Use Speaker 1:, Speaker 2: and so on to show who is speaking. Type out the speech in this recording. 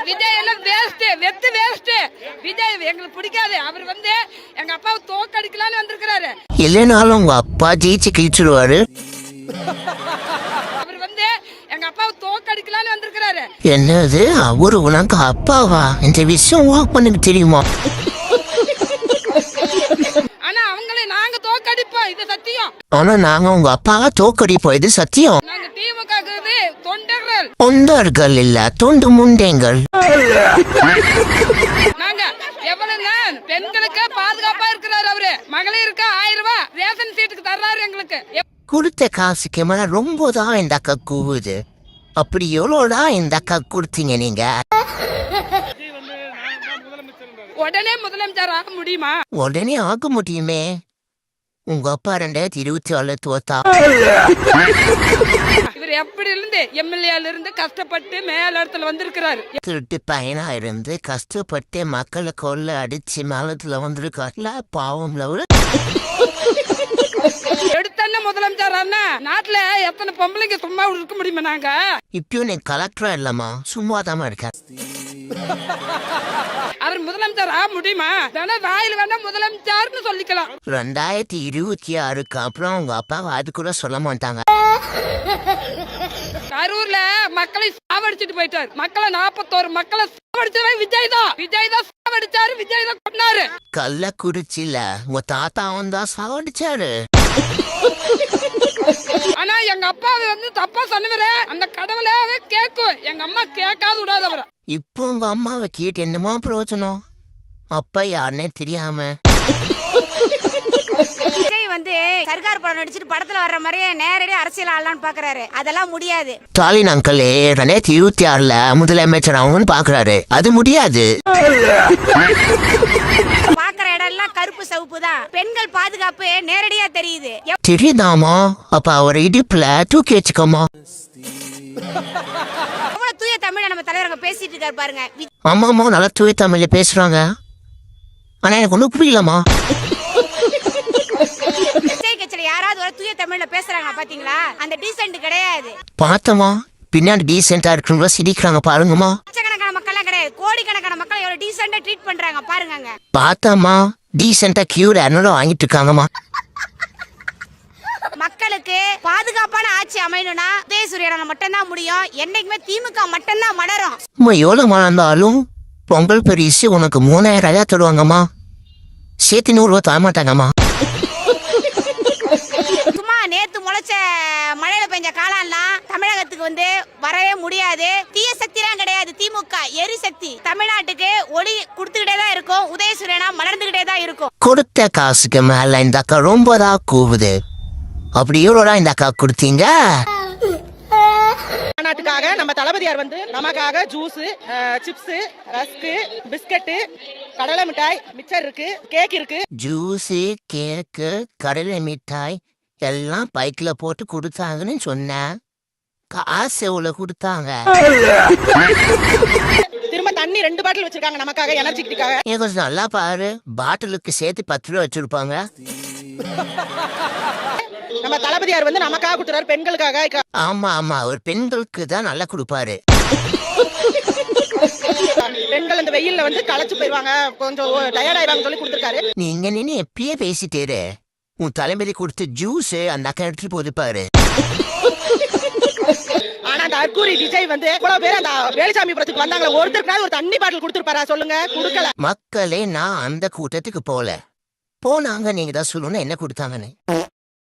Speaker 1: விஜய் எல்லாம் வேஸ்ட், வெத்து வேஸ்ட். விஜய் எங்களுக்கு பிடிக்காது. அவர் எங்க அப்பாவை தோக்கடிக்கலான்னு வந்திருக்கிறாரு.
Speaker 2: இல்லைனாலும் உங்க அப்பா ஜெயிச்சு கிழிச்சிருவாரு.
Speaker 1: அவர் எங்க அப்பாவை தோக்கடிக்கலான்னு வந்திருக்கிறாரு.
Speaker 2: என்னது, அவரு உனக்கு அப்பாவா? இந்த விஷயம் வாக் பண்ணுக்கு தெரியுமா?
Speaker 1: ஆனா அவங்களே நாங்க தோக்கடிப்போம், இது சத்தியம்.
Speaker 2: ஆனா நாங்க உங்க அப்பாவை தோக்கடிப்போம், இது சத்தியம்.
Speaker 1: நாங்க திமுக தொண்டர்கள்.
Speaker 2: தொண்டர்கள் இல்ல, தொண்டு முண்டேங்கள்.
Speaker 1: நாங்க எவ்வளவுங்க பெண்களுக்கு பாதுகாப்பா இருக்கிறாரு அவரு. மகளிருக்கு 1000 ரூபாய் ரேஷன் சீட்டுக்கு தர்றாரு எங்களுக்கு.
Speaker 2: கொடுத்த காசுக்கு மேல ரொம்ப தான் இந்த அக்கா கூவுது. அப்படி எவ்வளோதான் இந்த அக்கா கொடுத்தீங்க நீங்க?
Speaker 1: உடனே முதலமைச்சர் ஆக முடியுமா?
Speaker 2: உடனே ஆக முடியுமே. உங்க அப்பா 2024 தோத்தா.
Speaker 1: இவர் எப்படி இருந்து எம்எல்ஏல இருந்து கஷ்டப்பட்டு மேல இடத்துல வந்திருக்கிறாரு.
Speaker 2: திருட்டு பையனா இருந்து கஷ்டப்பட்டு மக்களை கொள்ள அடிச்சு மேலத்துல வந்திருக்காருல, பாவம்ல.
Speaker 1: எடுத்தன்ன முதலமைச்சர் நாட்டுல எத்தனை பொம்பளைங்க சும்மா இருக்க முடியுமா? நாங்க
Speaker 2: இப்பயும் நீ கலெக்டரா இல்லம்மா, சும்மா தான் இருக்க.
Speaker 1: அவர் முதலமைச்சர் ஆக முடியுமா? வாயில் வேணா முதலமைச்சர்னு சொல்லிக்கலாம்.
Speaker 2: 2026 அப்புறம் உங்க அப்பா அது கூட சொல்ல மாட்டாங்க.
Speaker 1: கரூர்ல மக்களை சாவடிச்சுட்டு போயிட்டாரு. மக்களை 41 மக்களை சாவடிச்சவே விஜய் தான். விஜய் தான் சாவடிச்சாரு, விஜய் தான் கொண்டாரு.
Speaker 2: கள்ளக்குறிச்சியில உங்க தாத்தாவும் தான் சாவடிச்சாரு.
Speaker 1: ஆனா எங்க அப்பாவை தப்பா சொன்னவரே அந்த கடவுளாவே கேட்கும். எங்க அம்மா கேட்காது விடாதவர.
Speaker 2: இப்போ உங்க அம்மாவை கேட்டு என்னமோ பிரயோஜனம்? அப்பா யாருன்னே தெரியாம
Speaker 3: சர்க்கார் படம் நடிச்சிட்டு படத்துல வர்ற மாதிரியே நேரடி அரசியல் ஆளலான்னு பாக்குறாரு. அதெல்லாம் முடியாது.
Speaker 2: ஸ்டாலின் அங்கிளே 2026 முதலமைச்சர் ஆகும்னு பாக்குறாரு. அது முடியாது.
Speaker 3: பாக்குற இடம் எல்லாம் கருப்பு சவுப்பு தான். பெண்கள் பாதுகாப்பு நேரடியா தெரியுது.
Speaker 2: தெரியுதாமா? அப்ப அவர் இடுப்புல தூக்கி வச்சுக்கோமா.
Speaker 3: தூய தமிழ நம்ம தலைவருங்க பேசிட்டு இருக்காரு பாருங்க.
Speaker 2: ஆமாமா, நல்லா தூய தமிழ்ல பேசுறாங்க. ஆனா எனக்கு ஒண்ணும் புரியலமா.
Speaker 3: யாராவது ஒரு தூய தமிழ்ல பேசுறாங்க பாத்தீங்களா? அந்த டீசென்ட் கிடையாது.
Speaker 2: பார்த்தமா, பின்னாடி டீசென்டா இருக்கிறவங்க சிரிக்கிறாங்க பாருங்கம்மா.
Speaker 3: லட்சக்கணக்கான மக்கள் கிடையாது, கோடிக்கணக்கான மக்கள் எவ்வளவு டீசென்டா ட்ரீட் பண்றாங்க பாருங்க.
Speaker 2: பார்த்தமா, டீசென்டா கியூர் என்னோட வாங்கிட்டு இருக்காங்கம்மா.
Speaker 3: மக்களுக்கு பாதுகாப்பான ஆட்சி அமையணும்னா உதயசூரியனால மட்டும்தான் முடியும். என்னைக்குமே திமுக மட்டும்தான் மலரும்.
Speaker 2: எவ்வளவு மறந்தாலும் பொங்கல் பரிசு உனக்கு 3000 தருவாங்கம்மா. சேர்த்து 100 ரூபா தர மாட்டாங்கம்மா.
Speaker 3: சும்மா நேத்து முளைச்ச மழையில பெஞ்ச காலம்லாம் தமிழகத்துக்கு வரவே முடியாது. தீய சக்திலாம் கிடையாது திமுக, எரிசக்தி. தமிழ்நாட்டுக்கு ஒளி கொடுத்துக்கிட்டே தான் இருக்கும். உதயசூரியனா மலர்ந்துகிட்டே தான் இருக்கும்.
Speaker 2: கொடுத்த காசுக்கு மேல இந்த அக்கா ரொம்ப தான் கூவுது. அப்படி எவ்வளோதான் இந்த அக்கா கொடுத்தீங்க?
Speaker 4: நாட்டுக்காக நம்ம தளபதியார் நமக்காக ஜூஸ், சிப்ஸ், ரஸ்க், பிஸ்கட், கடலை மிட்டாய், மிச்சர் இருக்கு, கேக் இருக்கு.
Speaker 2: ஜூஸ், கேக்கு, கடலை மிட்டாய் எல்லாம் பைக்ல போட்டு கொடுத்தாங்கன்னு சொன்னேன். காசு எவ்வளவு கொடுத்தாங்க?
Speaker 4: திரும்ப தண்ணி 2 பாட்டில் வச்சிருக்காங்க நமக்காக, எனர்ஜிக்காக.
Speaker 2: கொஞ்சம் நல்லா பாரு, பாட்டிலுக்கு சேர்த்து 10 ரூபா வச்சிருப்பாங்க.
Speaker 4: நம்ம தளபதியார் நமக்காக கொடுத்துறாரு, பெண்களுக்காக.
Speaker 2: ஆமா ஆமா, ஒரு பெண்களுக்கு தான் நல்லா கொடுப்பாரு.
Speaker 4: பெண்கள் இந்த வெயில்ல களைச்சு போயிருவாங்க, கொஞ்சம் டயர்ட் ஆயிடுவாங்க சொல்லி கொடுத்துருக்காரு.
Speaker 2: நீங்க நின்று எப்பயே பேசிட்டேரு. உன் தலைமையில கொடுத்த ஜூஸ் அந்த அக்கா எடுத்துட்டு போது பாரு.
Speaker 4: ஆனா அந்த அர்கூரி விஜய் இவ்வளவு பேர் அந்த வேலுசாமிபுரத்துக்கு வந்தாங்க, ஒருத்தருக்கு ஒரு தண்ணி பாட்டில் கொடுத்துருப்பாரா சொல்லுங்க? கொடுக்கல.
Speaker 2: மக்களே, நான் அந்த கூட்டத்துக்கு போல. போனாங்க, நீங்க தான் சொல்லணும் என்ன கொடுத்தாங்கன்னு.